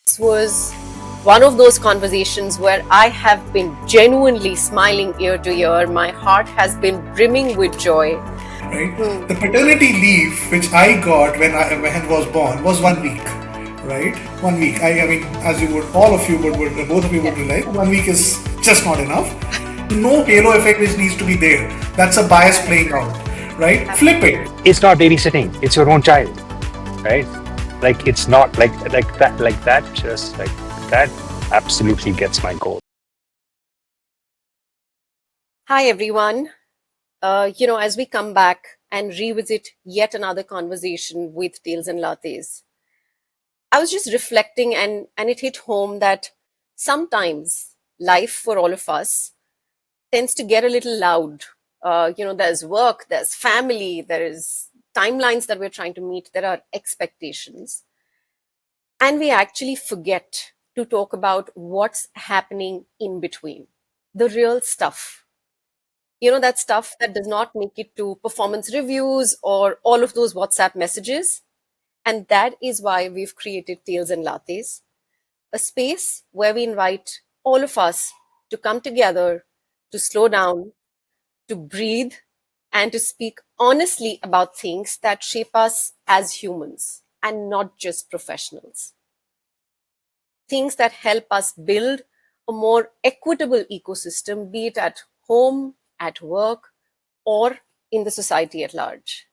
This was one of those conversations where I have been genuinely smiling ear to ear. My heart has been brimming with joy. Right? The paternity leave which I got when I was born was 1 week, right? 1 week. I mean, as you would, all of you would both of you would Yeah. realize, 1 week is just not enough. No halo effect which needs to be there. That's a bias Right. playing out, right? Flip Absolutely. it. It's not babysitting, it's your own child, right? Like it's not like that absolutely gets my goal. Hi, everyone. As we come back and revisit yet another conversation with Tales and Lattes, I was just reflecting and it hit home that sometimes life for all of us tends to get a little loud. There's work, there's family, there is timelines that we're trying to meet, there are expectations. And we actually forget to talk about what's happening in between, the real stuff. That stuff that does not make it to performance reviews or all of those WhatsApp messages. And that is why we've created Tales and Lattes, a space where we invite all of us to come together, to slow down, to breathe, and to speak honestly about things that shape us as humans and not just professionals. Things that help us build a more equitable ecosystem, be it at home, at work, or in the society at large.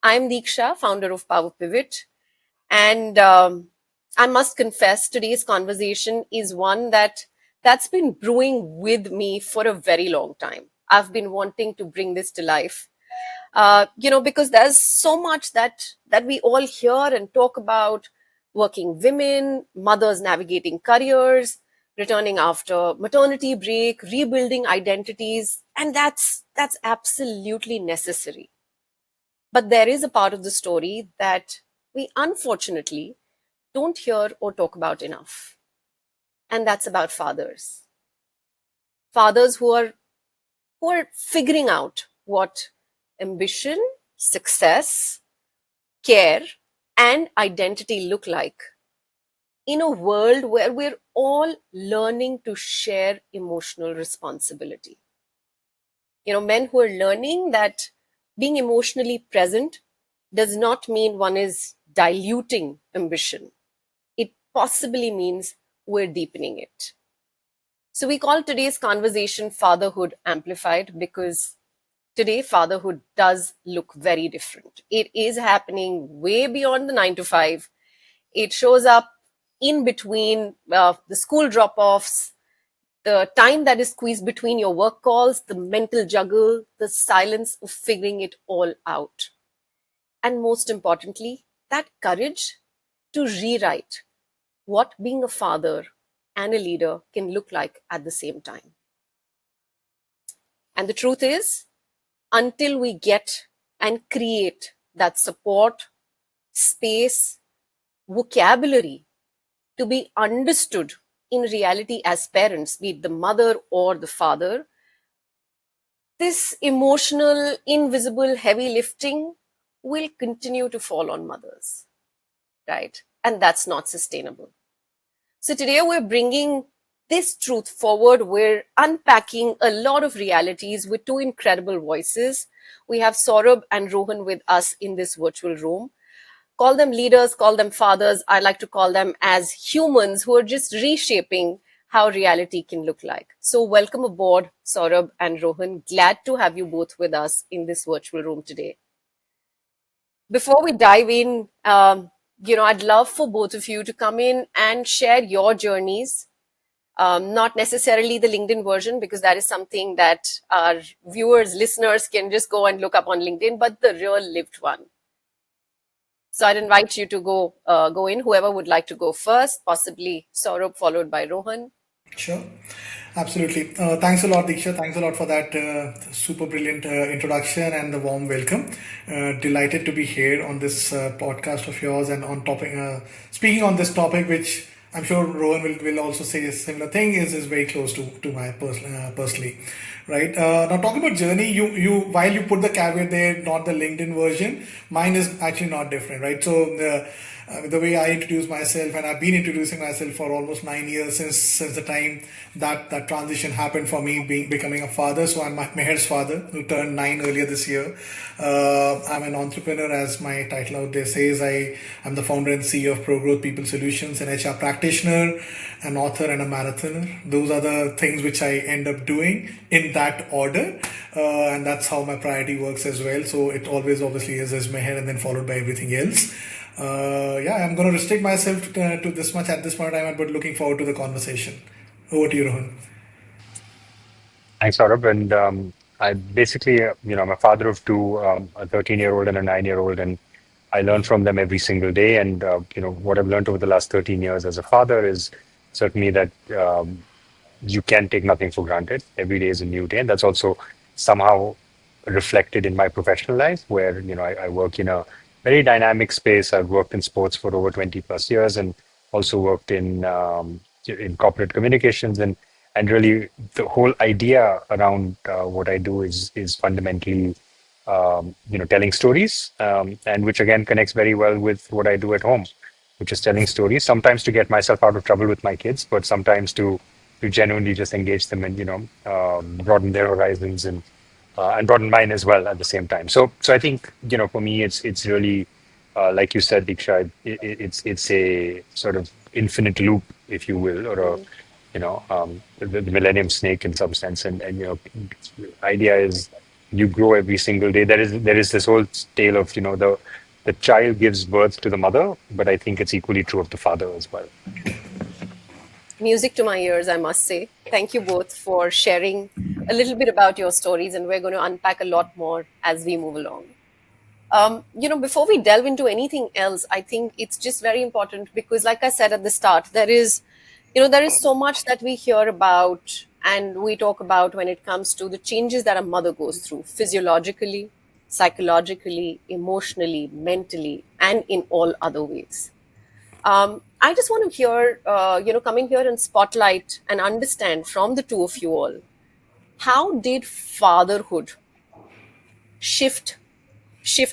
I'm Deeksha, founder of Power Pivot, and I must confess today's conversation is one that's been brewing with me for a very long time. I've been wanting to bring this to life, because there's so much that we all hear and talk about: working women, mothers navigating careers, returning after maternity break, rebuilding identities, and that's absolutely necessary. But there is a part of the story that we unfortunately don't hear or talk about enough, and that's about fathers. Fathers who are figuring out what ambition, success, care, and identity look like in a world where we're all learning to share emotional responsibility. Men who are learning that being emotionally present does not mean one is diluting ambition. It possibly means we're deepening it. So we call today's conversation Fatherhood Amplified because today fatherhood does look very different. It is happening way beyond the 9 to 5. It shows up in between the school drop offs, the time that is squeezed between your work calls, the mental juggle, the silence of figuring it all out. And most importantly, that courage to rewrite what being a father and a leader can look like at the same time. And the truth is, until we get and create that support, space, vocabulary to be understood in reality as parents, be it the mother or the father, this emotional, invisible, heavy lifting will continue to fall on mothers, right? And that's not sustainable. So today we're bringing this truth forward. We're unpacking a lot of realities with two incredible voices. We have Saurabh and Rohan with us in this virtual room. Call them leaders, call them fathers. I like to call them as humans who are just reshaping how reality can look like. So welcome aboard, Saurabh and Rohan. Glad to have you both with us in this virtual room today. Before we dive in, I'd love for both of you to come in and share your journeys. Not necessarily the LinkedIn version, because that is something that our viewers, listeners can just go and look up on LinkedIn, but the real lived one. So I'd invite you to go in. Whoever would like to go first, possibly Saurabh, followed by Rohan. Sure. Absolutely. Thanks a lot, Diksha. Thanks a lot for that super brilliant introduction and the warm welcome. Delighted to be here on this podcast of yours and on topic, speaking on this topic, which I'm sure Rohan will also say a similar thing, is very close to my personally. right? Now talking about journey, you while you put the caveat there, not the LinkedIn version, mine is actually not different, right? So the way I introduce myself, and I've been introducing myself for almost 9 years since the time that transition happened for me becoming a father. So I'm Meher's father, who turned 9 earlier this year. I'm an entrepreneur, as my title out there says. I'm the founder and CEO of Pro Growth People Solutions, an HR practitioner, an author, and a marathoner. Those are the things which I end up doing in that order, and that's how my priority works as well. So it always obviously is as Meher and then followed by everything else. Yeah, I'm going to restrict myself to this much at this point in time, but looking forward to the conversation. Over to you, Rohan. Thanks, Saurabh. And I basically, I'm a father of two, a 13-year-old and a 9-year-old, and I learn from them every single day. And, what I've learned over the last 13 years as a father is certainly that you can take nothing for granted. Every day is a new day. And that's also somehow reflected in my professional life, where, I work in a very dynamic space. I've worked in sports for over 20 plus years and also worked in corporate communications, and really the whole idea around what I do is fundamentally telling stories, and which again connects very well with what I do at home, which is telling stories. Sometimes to get myself out of trouble with my kids, but sometimes to genuinely just engage them and broaden their horizons and broaden mine as well at the same time. So I think for me it's really like you said, Deeksha, it's a sort of infinite loop, if you will, or a the millennium snake in some sense. And idea is you grow every single day. There is this whole tale of the child gives birth to the mother, but I think it's equally true of the father as well. Music to my ears, I must say. Thank you both for sharing a little bit about your stories, and we're going to unpack a lot more as we move along. Before we delve into anything else, I think it's just very important because, like I said at the start, there is so much that we hear about and we talk about when it comes to the changes that a mother goes through physiologically, psychologically, emotionally, mentally, and in all other ways. I just want to hear, come in here and spotlight and understand from the two of you all, how did fatherhood shift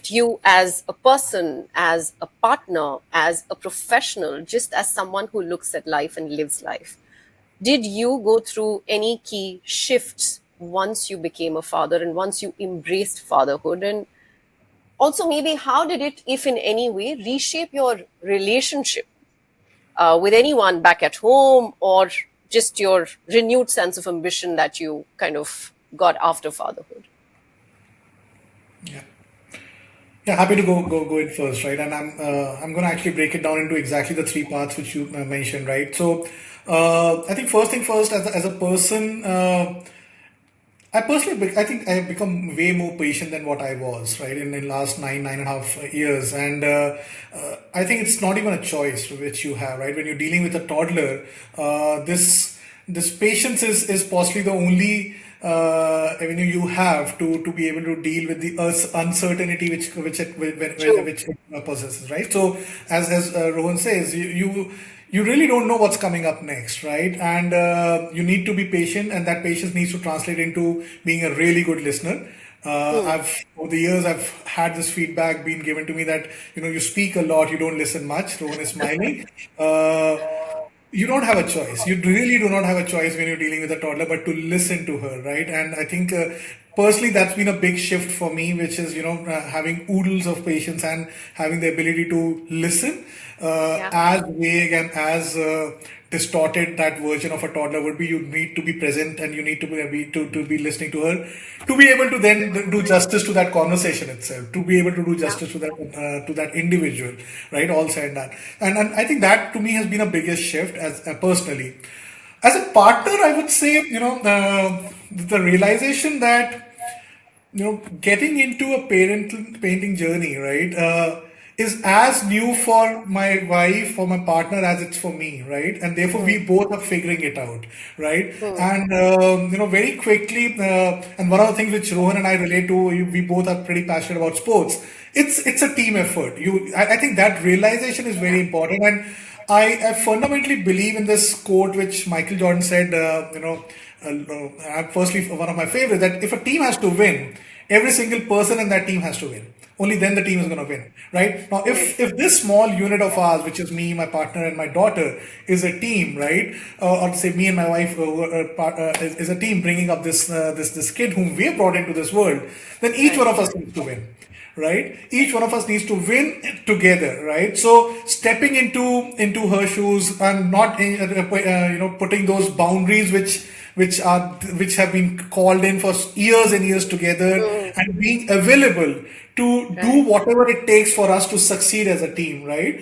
you as a person, as a partner, as a professional, just as someone who looks at life and lives life? Did you go through any key shifts once you became a father and once you embraced fatherhood? And also, maybe how did it, if in any way, reshape your relationship with anyone back at home, or just your renewed sense of ambition that you kind of got after fatherhood? Yeah. Yeah, happy to go in first, right? And I'm going to actually break it down into exactly the three parts which you mentioned, right? So I think first thing first, as a person, I think I have become way more patient than what I was, right, in the last nine and a half years. And I think it's not even a choice which you have, right? When you're dealing with a toddler, this patience is possibly the only avenue you have to be able to deal with the uncertainty which it possesses, right? So as Rohan says, you really don't know what's coming up next, right? And you need to be patient, and that patience needs to translate into being a really good listener. Over the years, I've had this feedback being given to me that you speak a lot, you don't listen much. Rohan is smiling. You don't have a choice. You really do not have a choice when you're dealing with a toddler, but to listen to her, right? And I think personally, that's been a big shift for me, which is having oodles of patience and having the ability to listen. As vague and as distorted that version of a toddler would be, you need to be present and you need to be listening to her to be able to then do justice to that conversation itself, to be able to do justice to that individual, right? All said and done. And I think that to me has been a biggest shift as personally. As a partner, I would say, the realization that getting into a parenting journey, right, is as new for my wife, for my partner, as it's for me, right? And therefore, we both are figuring it out, right? And very quickly, and one of the things which Rohan and I relate to, we both are pretty passionate about sports. It's a team effort. I think that realization is very important, and I fundamentally believe in this quote which Michael Jordan said, Firstly, one of my favorites, that if a team has to win, every single person in that team has to win. Only then the team is going to win, right? Now, Mm. if this small unit of ours, which is me, my partner, and my daughter, is a team, right? Or say me and my wife is a team bringing up this kid whom we have brought into this world, then each one Right. of us needs to win, right? Each one of us needs to win together, right? So stepping into her shoes and not putting those boundaries which have been called in for years and years together, Mm. and being available to do Right. whatever it takes for us to succeed as a team, right?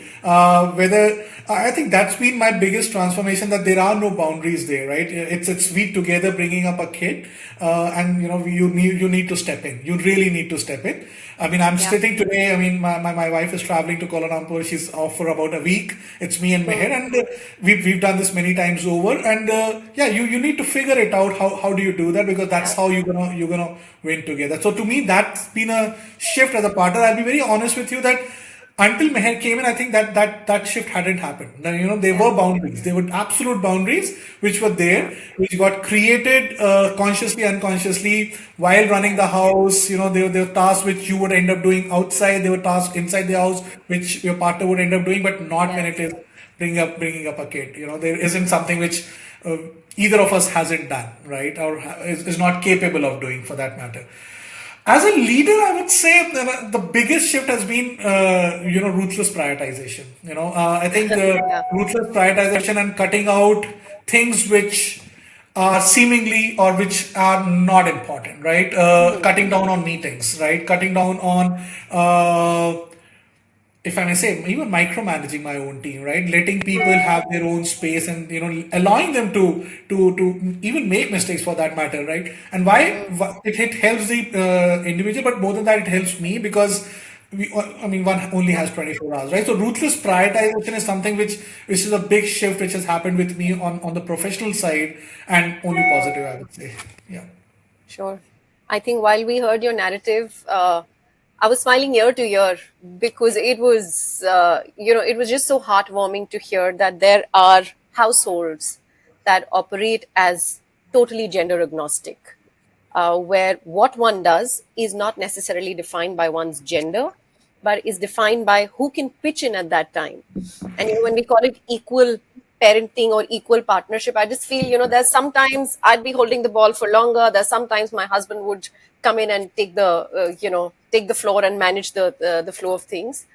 Whether I think that's been my biggest transformation, that there are no boundaries there, right? It's we together bringing up a kid, and you need to step in. You really need to step in. I mean, I'm Yeah. sitting today. I mean, my wife is traveling to Kuala Lumpur. She's off for about a week. It's me and Meher, Mm. and we've done this many times over. And yeah, you need to figure it out. How do you do that? Because that's Yeah. how you're gonna win together. So to me, that's been a shift as a partner. I'll be very honest with you that until Meher came in, I think that shift hadn't happened. Now, there Yeah. were boundaries. There were absolute boundaries which were Yeah. there, which got created consciously, unconsciously while running the house. There were tasks which you would end up doing outside. There were tasks inside the house which your partner would end up doing, but not when it Yes. is bringing up a kid. There isn't something which uh, either of us hasn't done, right, or is not capable of doing, for that matter. As a leader, I would say that the biggest shift has been, ruthless prioritization. I think Yeah. ruthless prioritization and cutting out things which are seemingly or which are not important, right? Mm. Cutting down on meetings, right? Cutting down on if I may say, even micromanaging my own team, right? Letting people have their own space, and allowing them to even make mistakes, for that matter, right? And Mm. it helps the individual, but more than that, it helps me, because I mean, one only has 24 hours, right? So ruthless prioritization is something which is a big shift which has happened with me on the professional side, and only positive, I would say. Yeah. Sure. I think while we heard your narrative, I was smiling ear to ear because it was just so heartwarming to hear that there are households that operate as totally gender agnostic, where what one does is not necessarily defined by one's gender, but is defined by who can pitch in at that time. And when we call it equal parenting or equal partnership, I just feel there's sometimes I'd be holding the ball for longer. There's sometimes my husband would come in and take the floor and manage the flow of things.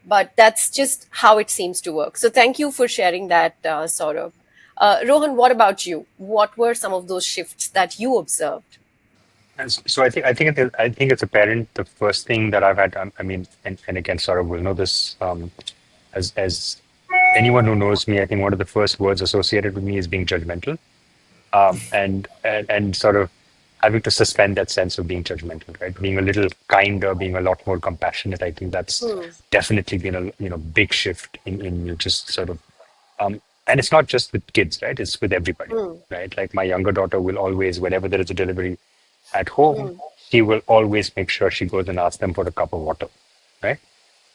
But that's just how it seems to work. So thank you for sharing that, Saurabh. Rohan, what about you? What were some of those shifts that you observed? So I think as a parent, the first thing that I've had, I mean, and again, Saurabh will know this, as anyone who knows me, I think one of the first words associated with me is being judgmental, and sort of having to suspend that sense of being judgmental, right? Being a little kinder, being a lot more compassionate. I think that's Hmm. definitely been a big shift in just sort of and it's not just with kids, right? It's with everybody, Hmm. right? Like my younger daughter will always, whenever there is a delivery at home, Hmm. she will always make sure she goes and asks them for a cup of water, right?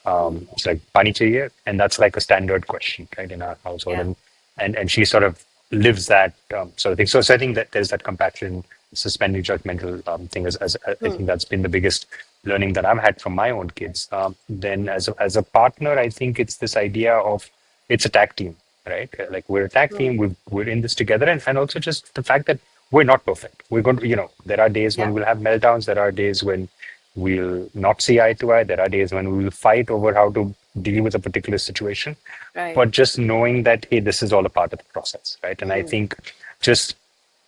Hmm. It's like pani chahiye, and that's like a standard question, right, in our household, Yeah. and she sort of lives that sort of thing. So I think that there's that compassion, suspending judgmental thing. As I Hmm. think that's been the biggest learning that I've had from my own kids. Then as a partner, I think it's this idea of it's a tag team, right? Like we're a tag Hmm. team. We're in this together, and also just the fact that we're not perfect. We're going to, there are days Yeah. when we'll have meltdowns. There are days when we'll not see eye to eye. There are days when we will fight over how to deal with a particular situation. Right. But just knowing that, hey, this is all a part of the process, right? And I Hmm. think just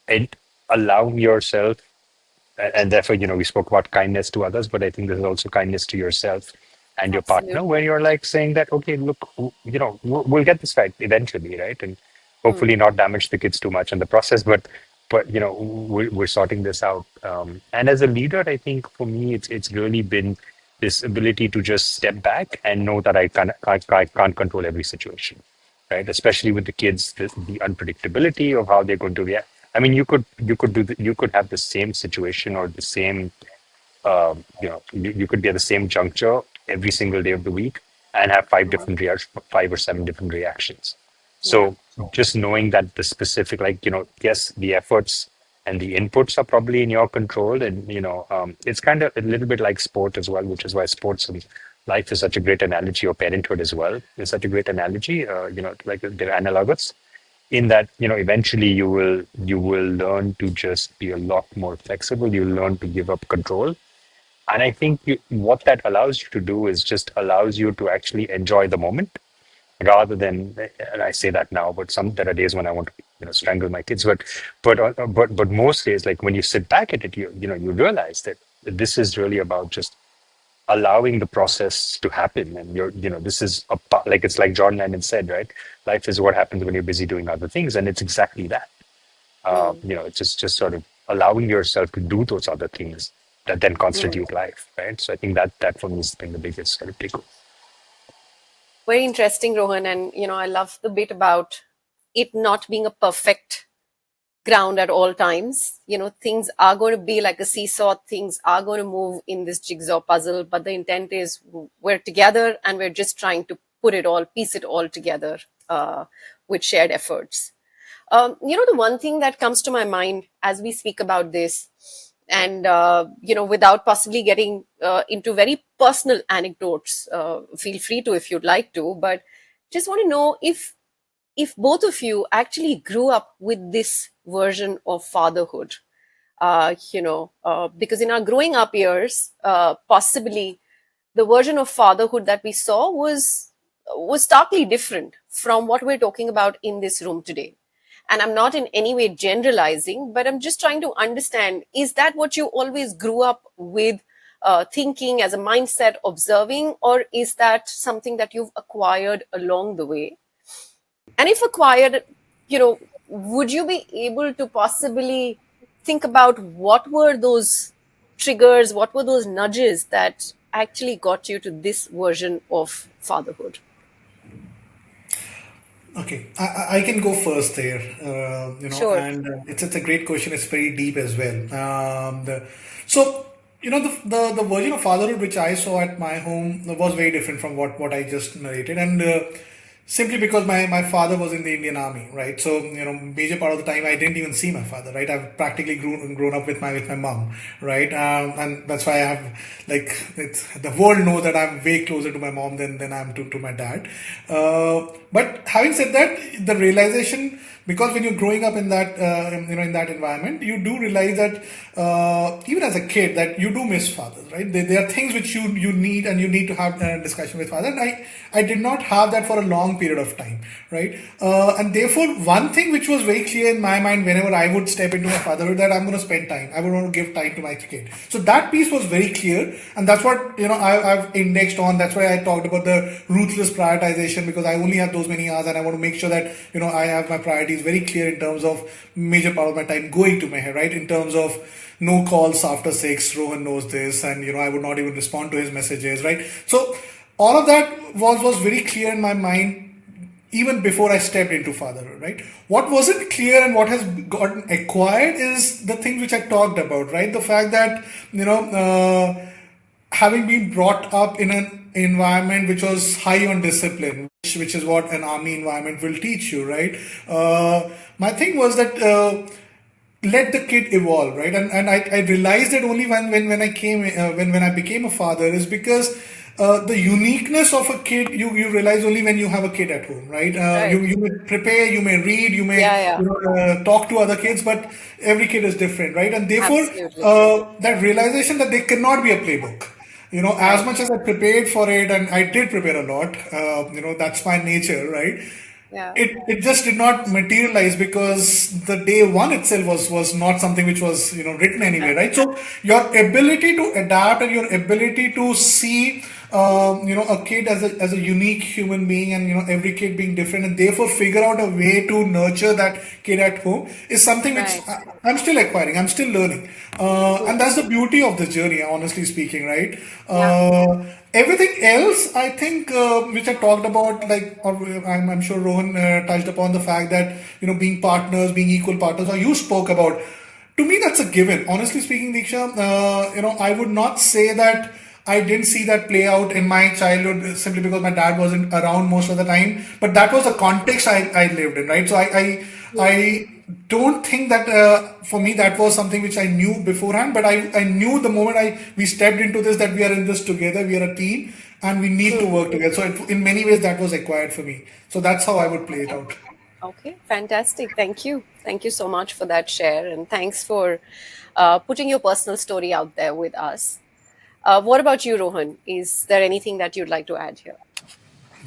it, allowing yourself, and therefore, we spoke about kindness to others, but I think there's also kindness to yourself and your partner, where Absolutely. you're like saying that, okay, look, we'll get this right eventually, right? And Hmm. hopefully not damage the kids too much in the process, but we're sorting this out. And as a leader, I think for me, it's really been this ability to just step back and know that I can't control every situation, right? Especially with the kids, the unpredictability of how they're going to react. I mean, you could have the same situation or the same you could be at the same juncture every single day of the week and have five or seven different reactions. Yeah. So just knowing that the specific, like, yes, the efforts. and the inputs are probably in your control. And it's kind of a little bit like sport as well, which is why sports and life is such a great analogy, or parenthood as well is such a great analogy. Like they're analogous in that eventually you will learn to just be a lot more flexible. You'll learn to give up control, and I think what that allows you to do is just allows you to actually enjoy the moment rather than, and I say that now, but some there are days when I want to strangle my kids, but most days, like when you sit back at it, you realize that this is really about just allowing the process to happen. And this is like, it's like John Lennon said, right? Life is what happens when you're busy doing other things, and it's exactly that. Hmm. It's just sort of allowing yourself to do those other things that then Hmm. constitute life, right? So I think that for me has been the biggest sort of takeaway. Very interesting, Rohan. And, I love the bit about it not being a perfect ground at all times. Things are going to be like a seesaw, things are going to move in this jigsaw puzzle, but the intent is we're together and we're just trying to piece it all together with shared efforts. The one thing that comes to my mind as we speak about this, and without possibly getting into very personal anecdotes, feel free to if you'd like to, but just want to know if both of you actually grew up with this version of fatherhood. Because in our growing up years, possibly the version of fatherhood that we saw was starkly different from what we're talking about in this room today. And I'm not in any way generalizing, but I'm just trying to understand, is that what you always grew up with, thinking as a mindset, observing, or is that something that you've acquired along the way? And if acquired, would you be able to possibly think about what were those triggers, what were those nudges that actually got you to this version of fatherhood? Okay, I can go first there, Sure. and it's a great question. It's very deep as well. So, the version of fatherhood which I saw at my home was very different from what I just narrated, and simply because my father was in the Indian Army, right? So, major part of the time I didn't even see my father, right? I've practically grown up with my mom, right? And that's why I have, like, the world knows that I'm way closer to my mom than I'm to my dad. But having said that, the realization, because when you're growing up in that in that environment, you do realize that even as a kid, that you do miss fathers, right? There are things which you need, and you need to have a discussion with father. And I did not have that for a long period of time, right? And therefore, one thing which was very clear in my mind whenever I would step into my fatherhood, that I'm going to spend time. I would want to give time to my kid. So that piece was very clear, and that's what I've indexed on. That's why I talked about the ruthless prioritization, because I only have those many hours, and I want to make sure that I have my priorities very clear in terms of major part of my time going to Meher, right? In terms of no calls after 6. Rohan knows this, and I would not even respond to his messages, right? So all of that was very clear in my mind even before I stepped into fatherhood, right? What wasn't clear and what has gotten acquired is the things which I talked about, right? The fact that having been brought up in an environment which was high on discipline, which is what an army environment will teach you, right? My thing was that let the kid evolve, right? And I realized it only when I came when I became a father, is because the uniqueness of a kid, you realize only when you have a kid at home, right? Right. You may prepare, you may read, you may Yeah, yeah. talk to other kids, but every kid is different, right? And therefore, Absolutely. that realization that there cannot be a playbook. As Right. much as I prepared for it, and I did prepare a lot, that's my nature, right? Yeah. It just did not materialize, because the day one itself was not something which was written anywhere, right? So your ability to adapt, and your ability to see a kid as a unique human being, and every kid being different, and therefore figure out a way to nurture that kid at home, is something which Right. I'm still acquiring, I'm still learning, and that's the beauty of this journey, honestly speaking, right? Yeah. Everything else, I think, which I talked about, like, or I'm sure Rohan touched upon the fact that being partners, being equal partners, or you spoke about. To me, that's a given. Honestly speaking, Deeksha, I would not say that I didn't see that play out in my childhood, simply because my dad wasn't around most of the time. But that was the context I lived in, right? So I Hmm. don't think that for me that was something which I knew beforehand, but I knew the moment we stepped into this that we are in this together, we are a team, and we need to work together. So in many ways that was acquired for me. So that's how I would play it out. Okay, fantastic. Thank you. Thank you so much for that share. And thanks for putting your personal story out there with us. What about you, Rohan? Is there anything that you'd like to add here?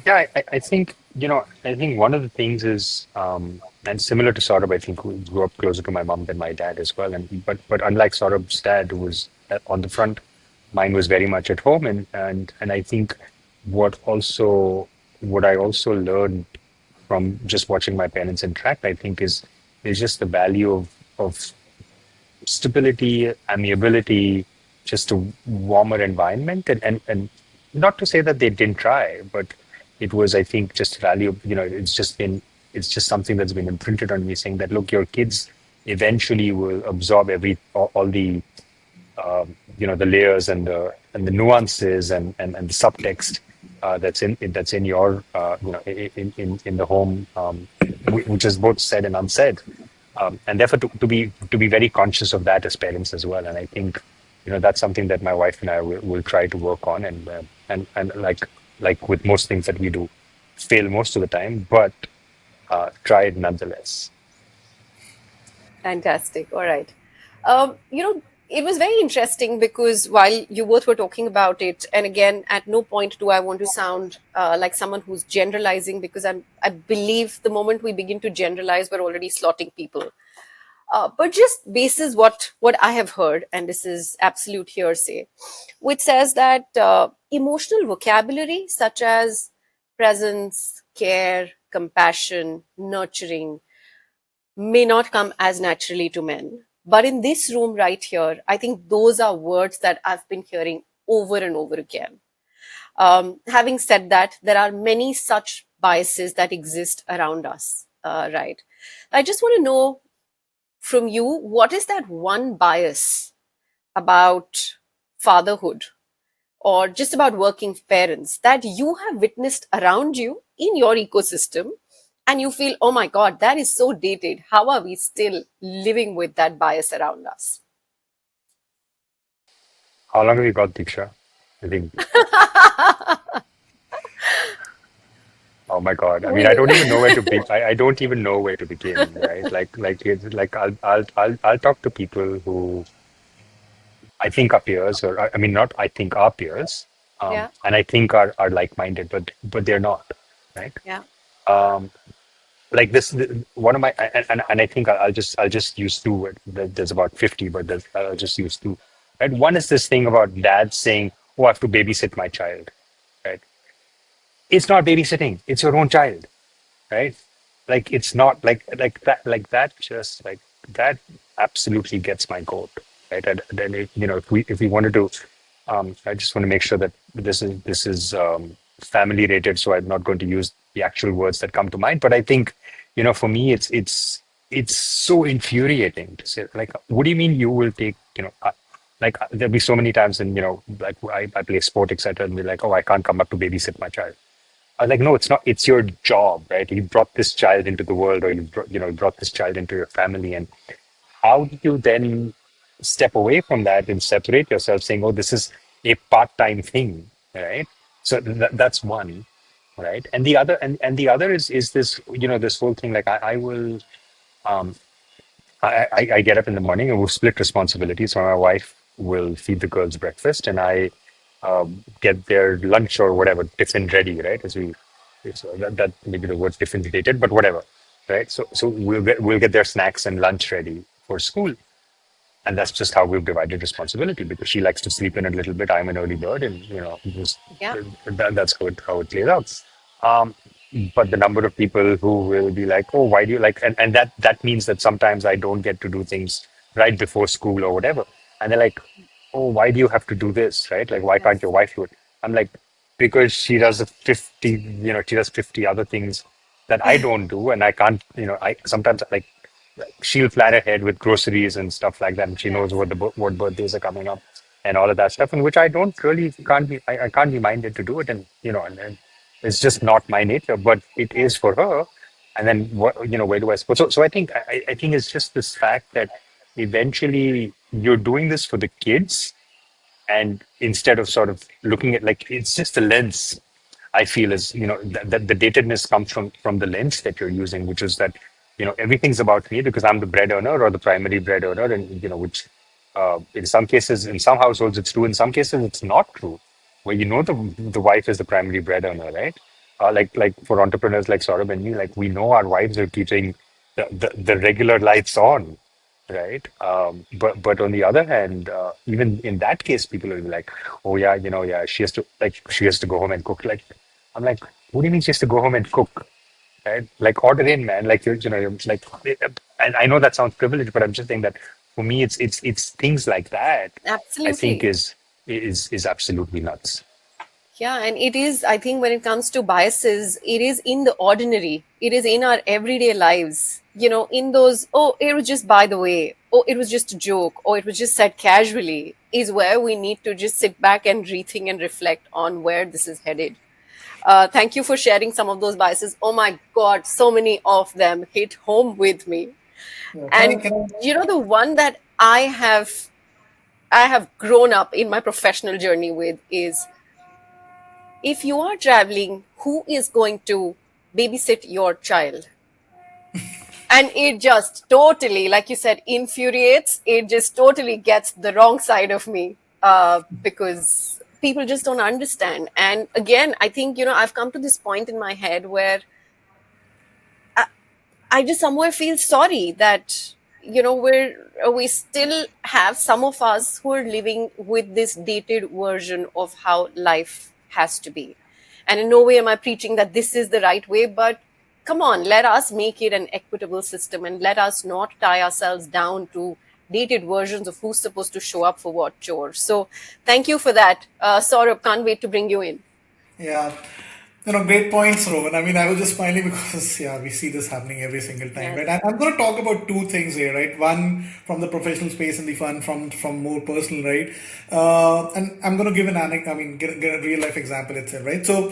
Yeah, I think, I think one of the things is, and similar to Saurabh, I think who grew up closer to my mom than my dad as well. And but unlike Saurabh's dad, who was on the front, mine was very much at home. And I think what also what I also learned from just watching my parents interact, I think is just the value of stability, amiability, just a warmer environment, and not to say that they didn't try, but it was, I think, just value. It's just something that's been imprinted on me, saying that look, your kids eventually will absorb all the the layers and the nuances and the subtext that's in your in the home, which is both said and unsaid, and therefore to be very conscious of that as parents as well. And I think that's something that my wife and I will try to work on, and like with most things that we do, fail most of the time, but try it nonetheless. Fantastic. All right. It was very interesting because while you both were talking about it, and again, at no point do I want to sound like someone who's generalizing, because I believe the moment we begin to generalize, we're already slotting people. But just basis what I have heard, and this is absolute hearsay, which says that emotional vocabulary such as presence, care, compassion, nurturing may not come as naturally to men. But in this room right here, I think those are words that I've been hearing over and over again. Having said that, there are many such biases that exist around us, right? I just want to know from you, what is that one bias about fatherhood or just about working parents that you have witnessed around you in your ecosystem and you feel, oh my God, that is so dated. How are we still living with that bias around us? How long have you got, Deeksha? I think. Oh my God. I mean, I We- don't even know where to be. I don't even know where to begin, right? I'll talk to people who I think are peers, or I mean, not I think are peers, yeah, and I think are like-minded, but they're not, right? yeah, Um, like one of my and I think I'll just use two. There's about 50, but I'll just use two. Right? One is this thing about dad saying, "Oh, I have to babysit my child." Right? It's not babysitting. It's your own child, right? Like it's not like that absolutely gets my goat, right? And then if we wanted to, I just want to make sure that this is family rated, so I'm not going to use the actual words that come to mind. But I think for me it's so infuriating to say, like, what do you mean you will take there'll be so many times, and like I play sport, etc., and be like, oh, I can't come up to babysit my child. I was like, no, it's not. It's your job, right? You brought this child into the world, or you brought this child into your family, and how do you then step away from that and separate yourself, saying, "Oh, this is a part-time thing," right? So that's one, right? And the other is this, this whole thing. Like I will, um, I get up in the morning and we'll split responsibilities. So my wife will feed the girls breakfast, and I get their lunch or whatever tiffin ready, right? So that maybe the word tiffin is dated, but whatever, right? So we'll get their snacks and lunch ready for school, and that's just how we've divided responsibility, because she likes to sleep in a little bit. I'm an early bird, and yeah, that's how it plays out. Um, but the number of people who will be like, "Oh, why do you like?" And that means that sometimes I don't get to do things right before school or whatever, and they're like, "Oh, why do you have to do this, right? Like, why can't yes, your wife do it?" I'm like, because she does 50 other things that I don't do, and I can't, I sometimes like she'll plan ahead with groceries and stuff like that, and she knows yes, what birthdays are coming up and all of that stuff, and which I don't really I can't be minded to do it, and it's just not my nature, but it is yes, for her. And then what, where do I support? So I think I think it's just this fact that eventually you're doing this for the kids, and instead of sort of looking at, like, it's just the lens. I feel is, that the datedness comes from the lens that you're using, which is that, everything's about me because I'm the bread earner or the primary bread earner, and which in some cases, in some households it's true, in some cases it's not true, where the wife is the primary bread earner, right? Like for entrepreneurs like Saurabh and me, like, we know our wives are keeping the regular lights on, right? But on the other hand, even in that case, people will be like, "Oh yeah, yeah, she has to go home and cook." Like, I'm like, "What do you mean she has to go home and cook?" Right? Like, order in, man. Like, you're like, and I know that sounds privileged, but I'm just saying that for me, it's things like that. I think Absolutely. is absolutely nuts. Yeah, and it is, I think, when it comes to biases, it is in the ordinary. It is in our everyday lives. In those, oh, it was just by the way, oh, it was just a joke, or it was just said casually, is where we need to just sit back and rethink and reflect on where this is headed. Thank you for sharing some of those biases. Oh my God, so many of them hit home with me. Yeah. And the one that I have grown up in my professional journey with is, if you are traveling, who is going to babysit your child? And it just totally, like you said, infuriates. It just totally gets the wrong side of me, because people just don't understand. And again, I think, I've come to this point in my head where I just somewhere feel sorry that we still have some of us who are living with this dated version of how life has to be. And in no way am I preaching that this is the right way, but come on, let us make it an equitable system and let us not tie ourselves down to dated versions of who's supposed to show up for what chores. So thank you for that. Saurabh, can't wait to bring you in. Yeah. Great points, Rowan. I mean, I was just smiling because, yeah, we see this happening every single time, Yes. right? And I'm going to talk about two things here, right? One from the professional space and the fun from more personal, right? And I'm going to give an anecdote, I mean, get a real life example itself, right? So,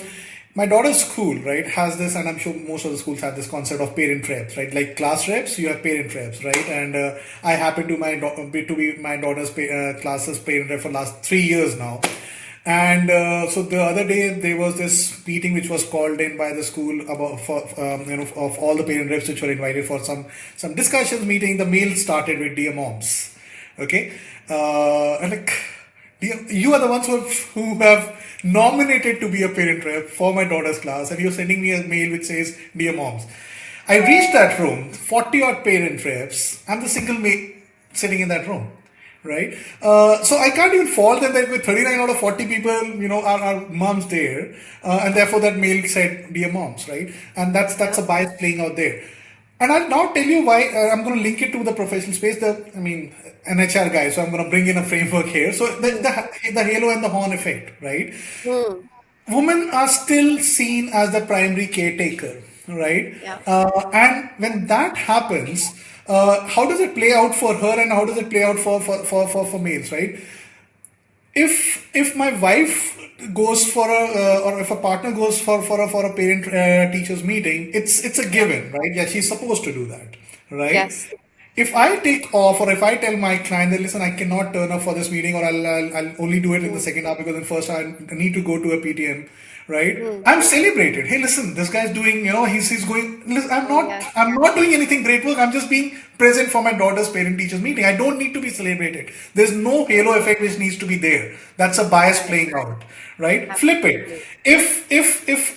my daughter's school, right, has this, and I'm sure most of the schools have this concept of parent reps, right? Like class reps, you have parent reps, right? And I happen to be my daughter's classes parent rep for last 3 years now. And so the other day there was this meeting which was called in by the school about for of all the parent reps which were invited for some discussions meeting. The mail started with "Dear moms," okay, and like, you are the ones who have nominated to be a parent rep for my daughter's class, and you're sending me a mail which says "Dear moms." I reached that room, 40 odd parent reps. I'm the single male sitting in that room, right? So I can't even fault them that with 39 out of 40 people, are moms there, and therefore that mail said "Dear moms," right? And that's Yeah. a bias playing out there. And I'll now tell you why. I'm going to link it to the professional space. I mean, an HR guy, so I'm going to bring in a framework here. So Hmm. the halo and the horn effect, right? Hmm. Women are still seen as the primary caretaker, right? Yeah. And when that happens, how does it play out for her and how does it play out for males, right? If my wife goes for a or if a partner goes for a parent teachers meeting, it's a Yeah. given, right? Yeah, she's supposed to do that, right? Yes. If I take off or if I tell my client that, listen, I cannot turn up for this meeting, or I'll only do it in the Hmm. second half because in first I need to go to a PTM, right? Hmm. I'm celebrated. Hey, listen, this guy's doing, he's going. Listen, I'm Oh, not yes. I'm not doing anything great work. I'm just being present for my daughter's parent teachers meeting. I don't need to be celebrated. There's no halo effect which needs to be there. That's a bias Right. playing out, right? Flip it. Absolutely.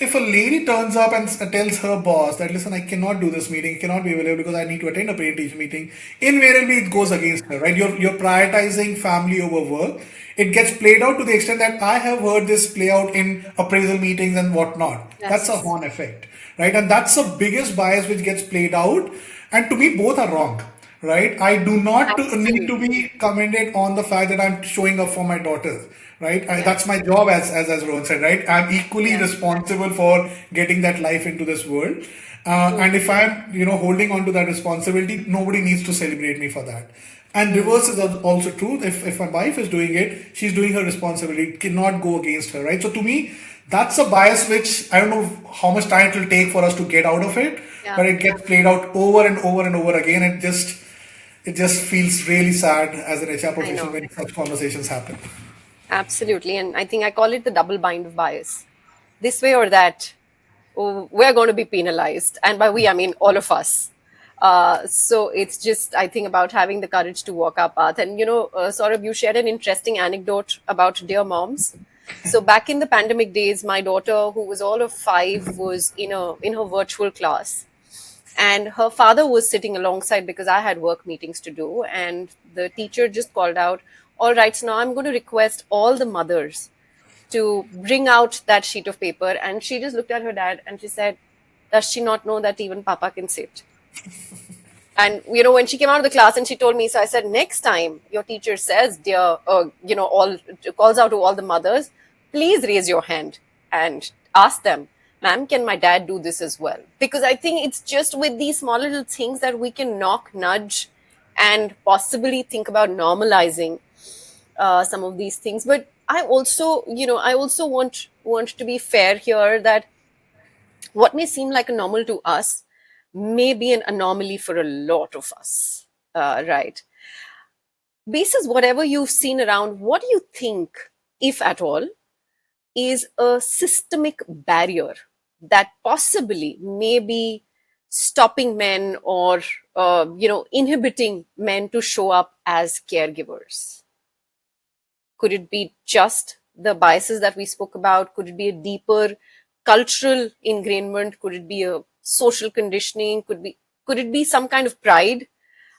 If a lady turns up and tells her boss that, listen, I cannot do this meeting, cannot be available because I need to attend a parent teacher meeting, invariably it goes against her, right? You're prioritizing family over work. It gets played out to the extent that I have heard this play out in appraisal meetings and whatnot. That's a Yes. horn effect, right? And that's the biggest bias which gets played out. And to me, both are wrong, right? I do not need to Absolutely. be commended on the fact that I'm showing up for my daughters, right? That's Yes. my job, as Rohan said, right? I'm equally Yeah. responsible for getting that life into this world. And Hmm. if I'm, holding on to that responsibility, nobody needs to celebrate me for that. And Hmm. reverse is also true. If my wife is doing it, she's doing her responsibility. It cannot go against her, right? So to me, That's a bias which I don't know how much time it will take for us to get out of it, Yeah, but it gets played out over and over and over again. It just feels really sad as an HR I professional know. when such conversations happen. Absolutely. And I think I call it the double bind of bias. This way or that, oh, we're going to be penalized. And by we, I mean all of us. So it's just, I think, about having the courage to walk our path. And, Saurabh, you shared an interesting anecdote about dear moms. So back in the pandemic days, my daughter, who was all of 5, was in her virtual class, and her father was sitting alongside because I had work meetings to do. And the teacher just called out, "All right, so now I'm going to request all the mothers to bring out that sheet of paper." And she just looked at her dad and she said, "Does she not know that even Papa can sit?" And when she came out of the class and she told me, so I said, "Next time your teacher says, dear, all calls out to all the mothers, please raise your hand and ask them, ma'am, can my dad do this as well?" Because I think it's just with these small little things that we can knock, nudge, and possibly think about normalizing some of these things. But I also want to be fair here, that what may seem like a normal to us may be an anomaly for a lot of us. Right. Basis whatever you've seen around, what do you think, if at all, is a systemic barrier that possibly may be stopping men or inhibiting men to show up as caregivers? Could it be just the biases that we spoke about? Could it be a deeper cultural ingrainment? Could it be a social conditioning? Could it be some kind of pride,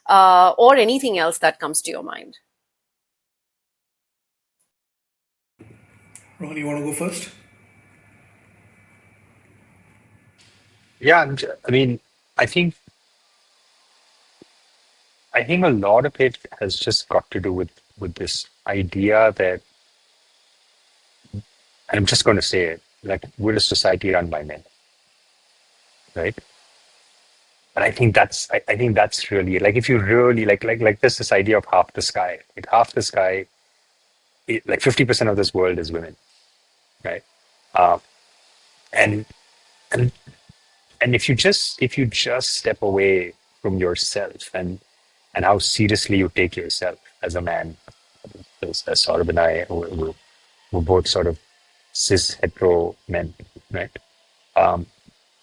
or anything else that comes to your mind? Rohan, you want to go first? Yeah, I mean, I think I think a lot of it has just got to do with this idea that, and I'm just going to say it, like we're a society run by men, right? And I think that's really like if you really like this idea of half the sky, like half the sky, like 50% of this world is women, right? And and and if you just step away from yourself and how seriously you take yourself as a man, as Saurabh and I, we're both sort of cis hetero men, right?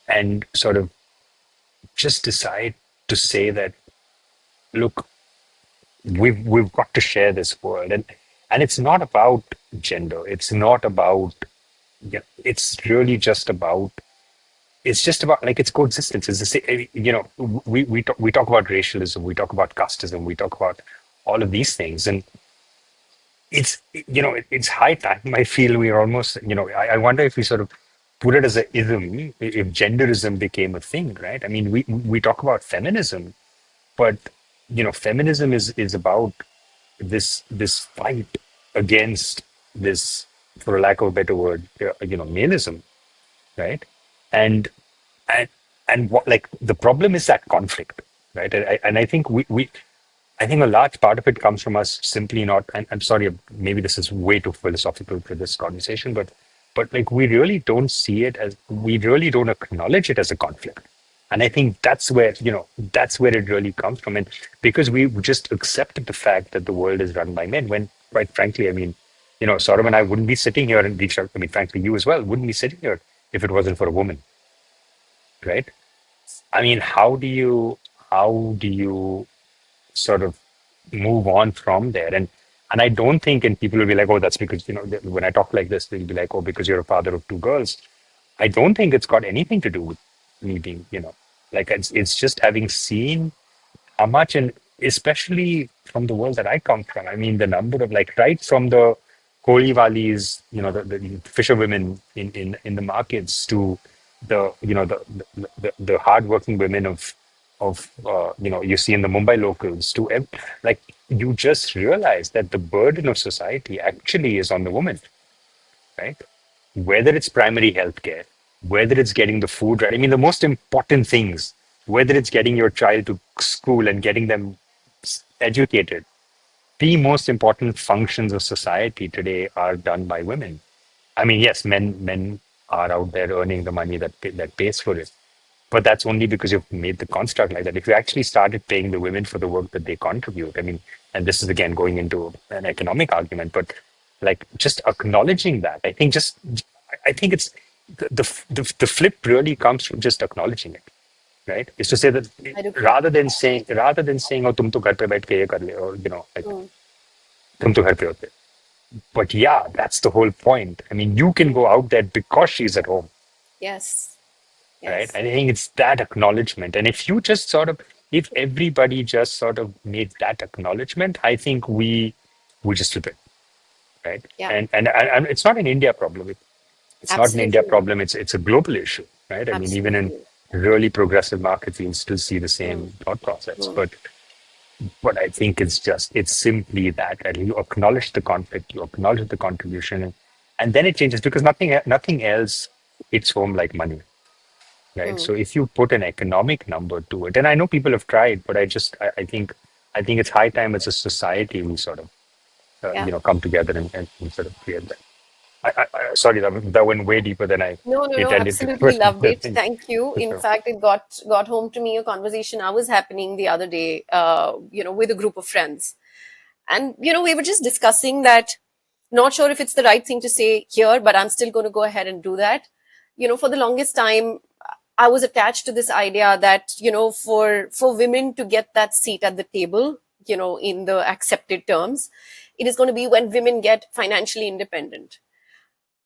And sort of just decide to say that, look, we've got to share this world, and it's not about gender. It's not about. Yeah, it's just about like it's coexistence. It's the same. We talk about racialism, we talk about casteism, we talk about all of these things, and it's high time. I feel we're almost, I wonder if we sort of put it as a ism, if genderism became a thing, right? I mean, we talk about feminism, but feminism is about this fight against this, for lack of a better word, maleism, right? And and and what, like, the problem is that conflict, right? And I think I think a large part of it comes from us simply not. And I'm sorry, maybe this is way too philosophical for this conversation, but like we really don't acknowledge it as a conflict. And I think that's where it really comes from. And because we just accepted the fact that the world is run by men, when quite frankly, I mean, Saurabh and I wouldn't be sitting here, and Deeksha, I mean, frankly, you as well, wouldn't be sitting here if it wasn't for a woman, right? I mean, how do you sort of move on from there? And I don't think, and people will be like, oh, that's because, when I talk like this, they'll be like, oh, because you're a father of two girls. I don't think it's got anything to do with me being, like it's just having seen how much, and especially from the world that I come from. I mean, the number of, like, right from the Koliwalis, the fisherwomen in the markets, to the hardworking women of you see in the Mumbai locals, like, you just realize that the burden of society actually is on the woman, right? Whether it's primary health care, whether it's getting the food right. I mean, the most important things, whether it's getting your child to school and getting them educated, the most important functions of society today are done by women. I mean, yes, men are out there earning the money that pays for it, but that's only because you've made the construct like that. If you actually started paying the women for the work that they contribute, I mean, and this is again going into an economic argument, but like just acknowledging that, I think it's the flip really comes from just acknowledging it, right? Is to say that I do agree. rather than saying, oh, tum to ghar pe baith ke ye kar le, or like Mm. tum to ghar pe hote. But yeah, that's the whole point. I mean, you can go out there because she's at home, Yes. right? Yes. I think it's that acknowledgement. And if you just sort of, if everybody just sort of made that acknowledgement, I think we just flip it, right? Yeah. And it's not an India problem. It's not an India Absolutely not. problem. It's a global issue, right? I mean, even in Absolutely. really progressive markets, you'll still see the Mm. same thought process. Mm. But I think it's simply that, and you acknowledge the conflict, you acknowledge the contribution, and then it changes because nothing else hits home like money, right? Mm. So if you put an economic number to it, and I know people have tried, but I think it's high time as a society we sort of Yeah. come together and sort of create that. Sorry, that went way deeper than I No, no, no, intended to. absolutely loved I it. think Thank you. In so. fact, it got home to me a conversation I was happening the other day, with a group of friends. And, we were just discussing that, not sure if it's the right thing to say here, but I'm still going to go ahead and do that. For the longest time, I was attached to this idea that, for women to get that seat at the table, in the accepted terms, it is going to be when women get financially independent.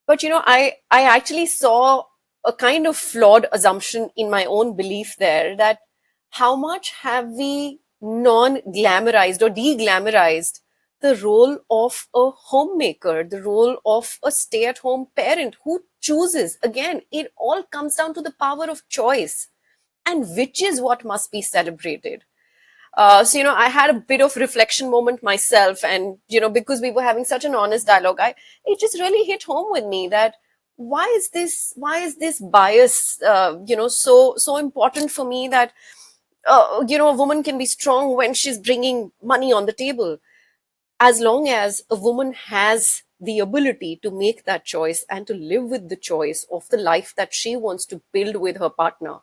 But I actually saw a kind of flawed assumption in my own belief there, that how much have we non-glamorized or de-glamorized the role of a homemaker, the role of a stay-at-home parent who chooses. Again, it all comes down to the power of choice, and which is what must be celebrated. So, I had a bit of reflection moment myself, and, because we were having such an honest dialogue, it just really hit home with me that why is this bias, so important for me, that, a woman can be strong when she's bringing money on the table, as long as a woman has the ability to make that choice and to live with the choice of the life that she wants to build with her partner.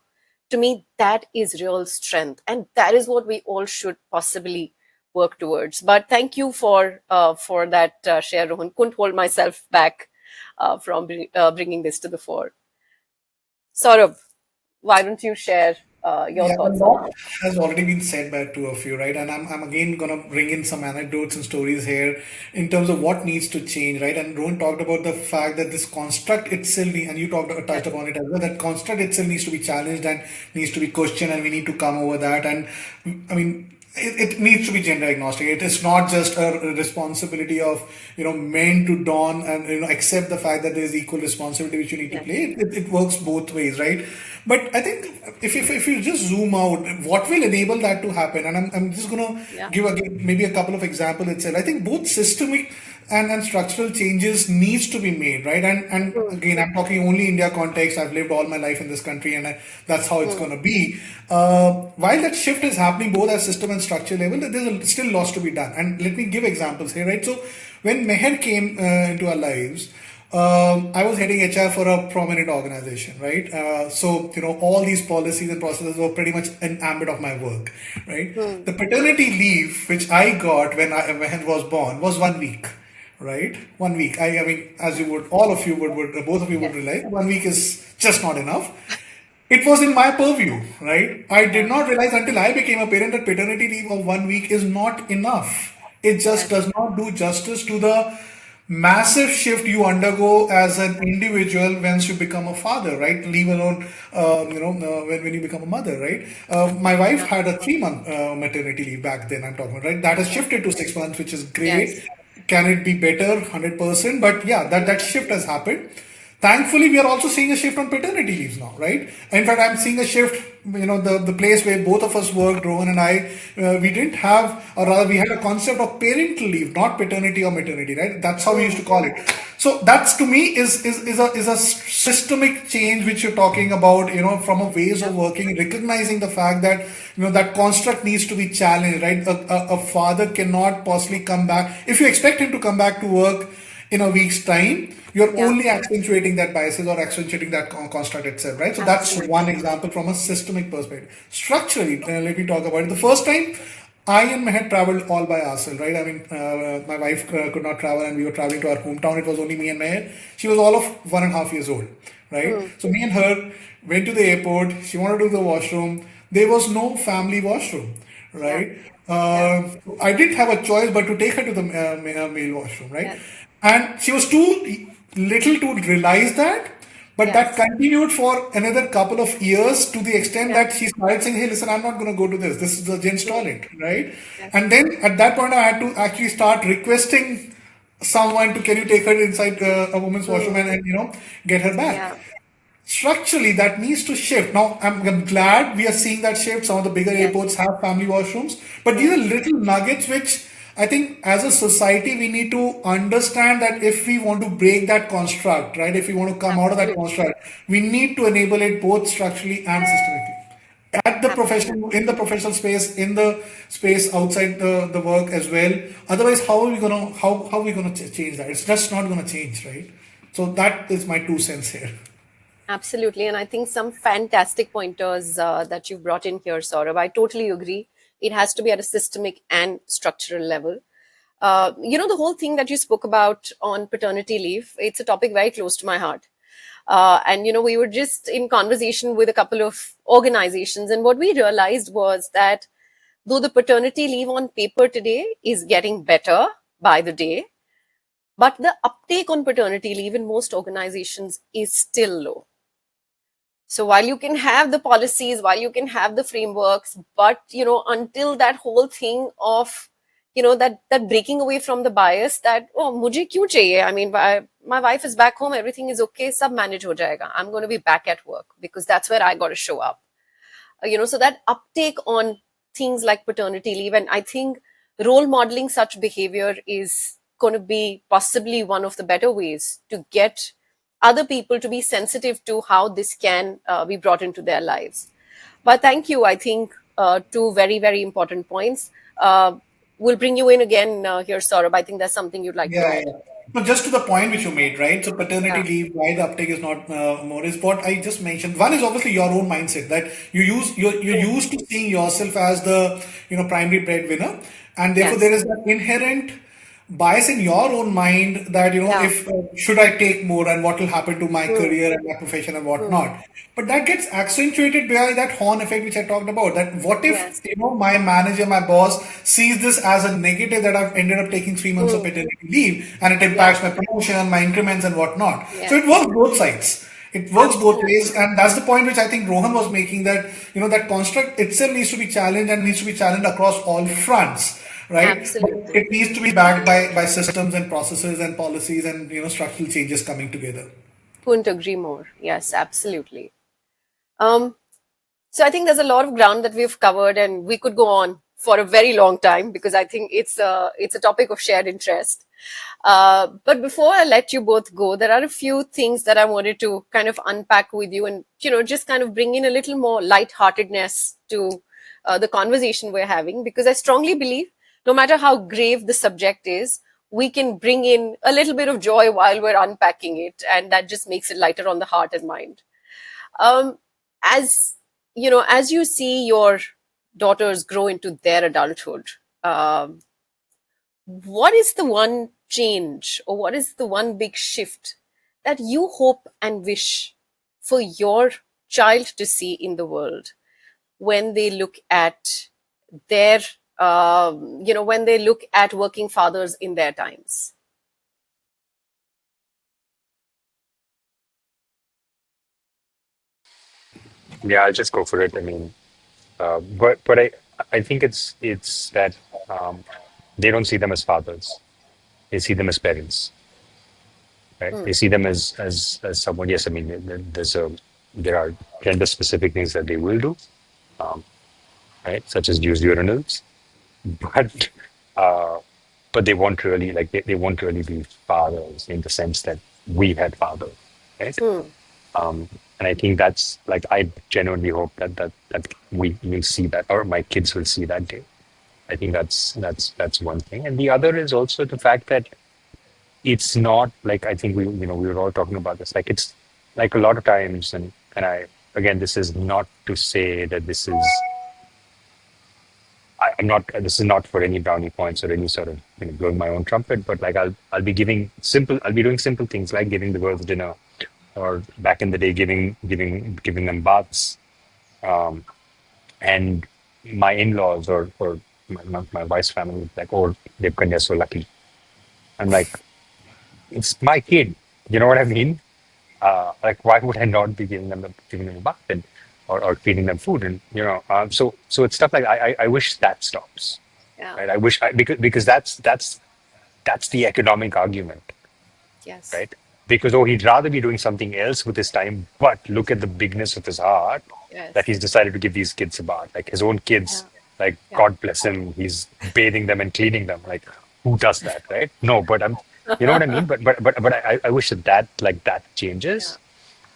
To me, that is real strength, and that is what we all should possibly work towards. But thank you for that share, Rohan. Couldn't hold myself back from bringing this to the fore. Saurabh, why don't you share your Yeah, a thoughts on lot this? has already been said by two of you, right? And I'm again gonna bring in some anecdotes and stories here in terms of what needs to change, right? And Rohan talked about the fact that this construct itself, and you Yeah, touched upon it as well, that construct itself needs to be challenged and needs to be questioned, and we need to come over that. And I mean, it needs to be gender agnostic. It is not just a responsibility of men to don and accept the fact that there is equal responsibility which you need to yeah, play. It works both ways, right? But I think if you just zoom out, what will enable that to happen? And I'm just gonna yeah. give again maybe a couple of examples itself. I think both systemic and structural changes needs to be made, right? And Hmm, again, I'm talking only India context. I've lived all my life in this country, and that's how it's hmm, going to be. While that shift is happening both at system and structure level, there's still lots to be done. And let me give examples here, right? So when Meher came into our lives, I was heading HR for a prominent organization, right? So all these policies and processes were pretty much an ambit of my work, right? hmm. The paternity leave which I got when was born was 1 week, right? 1 week. I mean, as you would, all of you would both of you would Yes. realize, 1 week is just not enough. It was in my purview, right? I did Yeah. not realize until I became a parent that paternity leave of 1 week is not enough. It just Yes. does not do justice to the massive shift you undergo as an individual once you become a father, right? Leave alone, when you become a mother, right? My wife Yeah. had a 3 month maternity leave back then, I'm talking about, right? That has Yeah. shifted to 6 months, which is great. Yes. Can it be better? 100%. But yeah, that shift has happened. Thankfully, we are also seeing a shift on paternity leaves now, right? In fact, I'm seeing a shift. The place where both of us worked, Rohan and I, we didn't have, or rather, we had a concept of parental leave, not paternity or maternity, right? That's how we used Hmm. to call it. So that's to me is a systemic change which you're talking about, from a ways Yeah. of working, recognizing the fact that that construct needs to be challenged, right? A father cannot possibly come back if you expect him to come back to work in a week's time, you're Yeah, only accentuating that biases or accentuating that construct itself, right? So that's one absolutely. example from a systemic perspective. Structurally, let me talk about it. The first time, I and Meher traveled all by ourselves, right? I mean, my wife could not travel, and we were traveling to our hometown. It was only me and Meher. She was all of 1.5 years old, right? Hmm. So me and her went to the airport. She wanted to do the washroom. There was no family washroom, Yeah, right? yeah, I didn't have a choice but to take her to the male washroom, right? yeah, And she was too little to realize that, but that yes, continued for another couple of years to the extent yeah, that she started saying, "Hey, listen, I'm not going to go to this. This is the gents' hmm, toilet," right? yes, And then at that point, I had to actually start requesting someone to, can you take her inside a woman's washroom hmm, and get her back. yeah, Structurally, that needs to shift. Now, I'm glad we are seeing that shift. Some of the bigger yes, airports have family washrooms, but these hmm, are little nuggets which I think as a society we need to understand that if we want to break that construct, right? If we want to come out of that absolutely, construct, we need to enable it both structurally and systemically at the professional, absolutely. in the professional space, in the space outside the work as well. Otherwise, how are we gonna how are we gonna change that? It's just not gonna change, right? So that is my 2 cents here. Absolutely. And I think some fantastic pointers that you brought in here, Saurabh. I totally agree. It has to be at a systemic and structural level. The whole thing that you spoke about on paternity leave, it's a topic very close to my heart. We were just in conversation with a couple of organizations, and what we realized was that though the paternity leave on paper today is getting better by the day, but the uptake on paternity leave in most organizations is still low. So while you can have the policies, while you can have the frameworks, but until that whole thing of that breaking away from the bias that oh mujhe kyun chahiye, I mean my wife is back home, everything is okay, sab manage ho jayega, I'm going to be back at work because that's where I got to show up. So that uptake on things like paternity leave, and I think role modeling such behavior is going to be possibly one of the better ways to get other people to be sensitive to how this can be brought into their lives. But thank you. I think two very, very important points. We'll bring you in again here, Saurabh. I think there's something you'd like to Yeah, add. yeah. No, just to the point which you made, right? So paternity Yeah. leave, why the uptake is not more is what I just mentioned. One is obviously your own mindset that you're True. used to seeing yourself as the primary breadwinner, and therefore there Yes. is that inherent bias in your own mind that Yeah. if should I take more and what will happen to my Hmm. career and my profession and Hmm. whatnot. But that gets accentuated by that horn effect which I talked about. That what if Yes. my manager, my boss sees this as a negative that I've ended up taking 3 months of Hmm. paternity leave and it Yeah. impacts my promotion, my increments and whatnot. So it Yes. works both sides. It works both ways, Absolutely. and that's the point which I think Rohan was making, that that construct itself needs to be challenged and needs to be challenged across all fronts, right? But Absolutely. it needs to be backed by systems and processes and policies and structural changes coming together. Couldn't agree more. Yes, absolutely. Um, so I think there's a lot of ground that we've covered, and we could go on for a very long time because I think it's a topic of shared interest. But before I let you both go, there are a few things that I wanted to kind of unpack with you, and just kind of bring in a little more lightheartedness to the conversation we're having, because I strongly believe no matter how grave the subject is, we can bring in a little bit of joy while we're unpacking it, and that just makes it lighter on the heart and mind. Um, as as you see your daughters grow into their adulthood, um, what is the one change or what is the one big shift that you hope and wish for your child to see in the world when they look at their when they look at working fathers in their times? Yeah, I'll just go for it. I mean, but I think it's that um, they don't see them as fathers. They see them as parents, right? Hmm. They see them as someone. Yes, I mean, there are gender specific things that they will do, um, right? Such as use urinals, but uh, but they won't really they won't really be fathers in the sense that we had fathers, right? Hmm. And I think that's like I genuinely hope that we will see that, or my kids will see that day. I think that's one thing, and the other is also the fact that it's not like, I think we were all talking about this. Like it's like a lot of times, and I again, this is not to say that this is I'm not. This is not for any brownie points or any sort of blowing my own trumpet. But like I'll be giving simple. I'll be doing simple things like giving the girls dinner, or back in the day giving them baths. Um, and my in-laws or my wife's family was like, oh, Devkanya so lucky. I'm like, it's my kid. You know what I mean? Like, why would I not be giving them a bath or feeding them food? And so it's stuff like I wish that stops. Yeah. Right? I wish because that's the economic argument, Yes. right? Because he'd rather be doing something else with his time, but look at the bigness of his heart that Yes. he's decided to give these kids a bath, like his own kids. Yeah. Like Yeah. God bless him, he's bathing them and cleaning them. Like who does that, right? No, but you know what I mean. But I wish that Yeah. changes.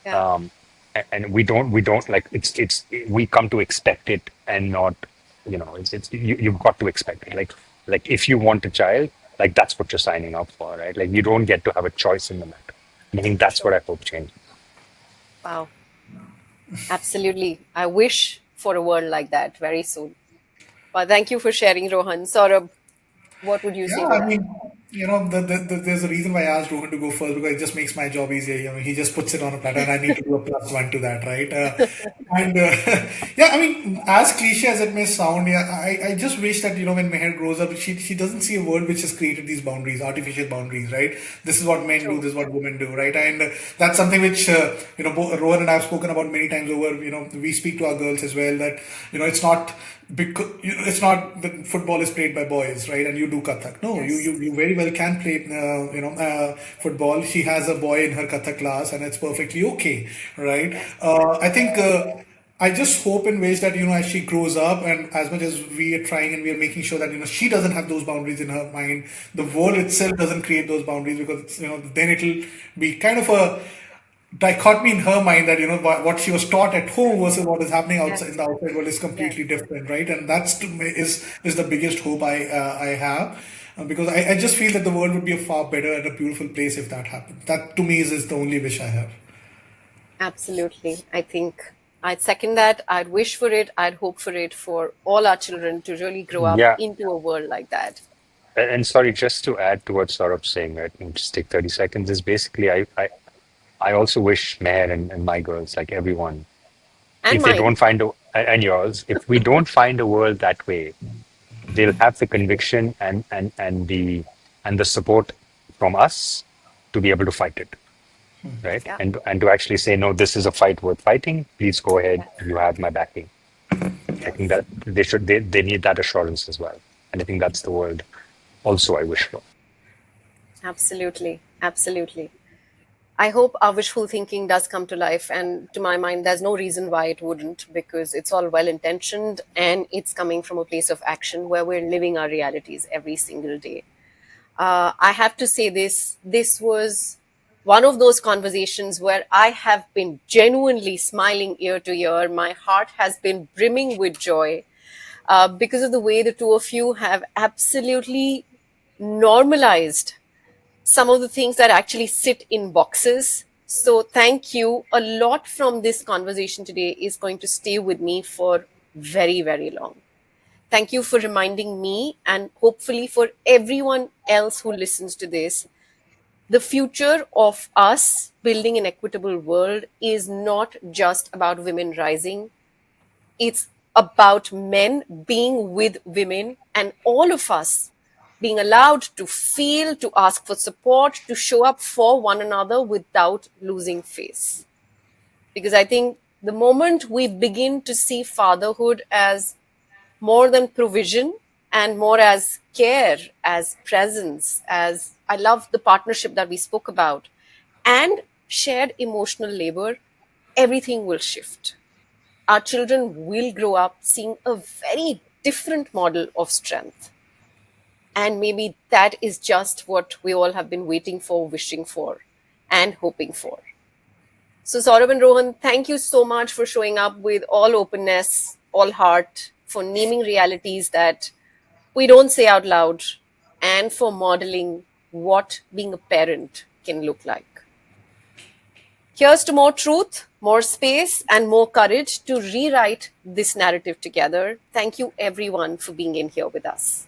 Yeah. And we don't like it's we come to expect it and not it's you've got to expect it like if you want a child, like that's what you're signing up for, right? Like you don't get to have a choice in the matter. And I think that's what True. I hope changes. Wow. Absolutely. I wish for a world like that very soon. Well, thank you for sharing, Rohan. Saurabh, what would you Yeah, say to I that? mean, there's a reason why I asked Rohan to go first because it just makes my job easier. He just puts it on a platter, and I need to do a plus one to that, right? And yeah, I mean, as cliche as it may sound, yeah, I just wish that when Meher grows up, she doesn't see a world which has created these boundaries, artificial boundaries, right? This is what men do, True. this is what women do, right? And that's something which Rohan and I have spoken about many times over. We speak to our girls as well that it's not because it's not that football is played by boys, right? And you do Kathak. No, you Yes. you, you very well can play football. She has a boy in her Kathak class, and it's perfectly okay, right? Yes. I think. I just hope and wish that as she grows up and as much as we are trying and we are making sure that she doesn't have those boundaries in her mind, the world itself doesn't create those boundaries because then it'll be kind of a dichotomy in her mind that what she was taught at home versus what is happening outside in Yes. the outside world is Yes. completely different, right? And that's to me is the biggest hope I have. Because I just feel that the world would be a far better and a beautiful place if that happened. That to me is the only wish I have. Absolutely. I think I'd second that. I'd wish for it. I'd hope for it for all our children to really grow up Yeah. into a world like that. And sorry, just to add to what Saurabh's saying, right? And just take 30 seconds is basically I also wish Meher and my girls, like everyone, And if they mine. don't find and yours, if we don't find a world that way, they'll have the conviction and the support from us to be able to fight it, right? Yeah. And to actually say, no, this is a fight worth fighting. Please go ahead. Yes. You have my backing. I think Yes. that they need that assurance as well. And I think that's the world also I wish for. Absolutely. Absolutely. I hope our wishful thinking does come to life. And to my mind, there's no reason why it wouldn't, because it's all well intentioned and it's coming from a place of action where we're living our realities every single day. I have to say this was one of those conversations where I have been genuinely smiling ear to ear. My heart has been brimming with joy because of the way the two of you have absolutely normalized some of the things that actually sit in boxes. So, thank you. A lot from this conversation today is going to stay with me for very, very long. Thank you for reminding me, and hopefully for everyone else who listens to this. The future of us building an equitable world is not just about women rising, it's about men being with women and all of us being allowed to feel, to ask for support, to show up for one another without losing face. Because I think the moment we begin to see fatherhood as more than provision and more as care, as presence, as I love the partnership that we spoke about, and shared emotional labor, everything will shift. Our children will grow up seeing a very different model of strength. And maybe that is just what we all have been waiting for, wishing for, and hoping for. So, Saurabh and Rohan, thank you so much for showing up with all openness, all heart, for naming realities that we don't say out loud, and for modeling what being a parent can look like. Here's to more truth, more space, and more courage to rewrite this narrative together. Thank you, everyone, for being in here with us.